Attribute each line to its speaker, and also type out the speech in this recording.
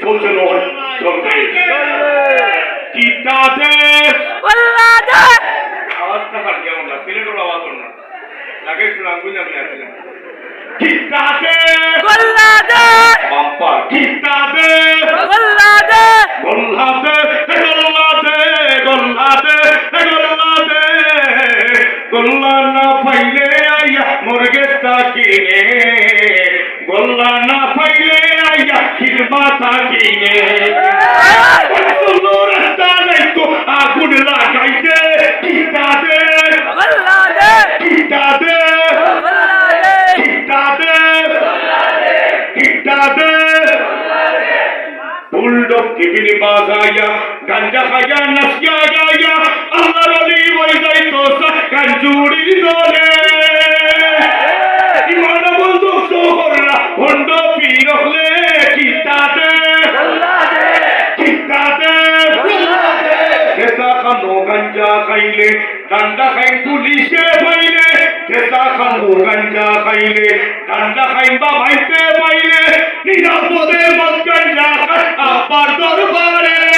Speaker 1: বলছে নয় চলবে কিতা দে আওয়াজটা কাট কেমন না সিলেটের আওয়াজ না লাগে শুনে আমি বুঝলাম না কিতা দে বাম্পা কিতা দে গোল্লা দে গোল্লা দে গোল্লা দে গোল্লা না পাইলে আইয়া মুরগেটা কিনে গোল্লা না পাইলে আইয়া খিরমা কিনে রাস্তা নাই তো আগুন লাগাইতে কিতা দে কিতা দে কিতা দে কিতা দে বুলডগ টিভিনি বাজাইয়া গাঞ্জা খাইয়া নাচিয়া গাইয়া আল্লাহর অলি বই যাইতো কাঞ্জুরির দলে ইমান বন্ধু সোহররা ভণ্ড পীর হলে কিতা দে কিতা দে কেসা খানো গাঞ্জা খাইলে ডান্ডা খাই পুলিশে পাইলে কেসা খানো গাঞ্জা খাইলে ডান্ডা খাইবা ভাইতে পাইলে নিরাপদে মত গাঞ্জা আবার দরবারে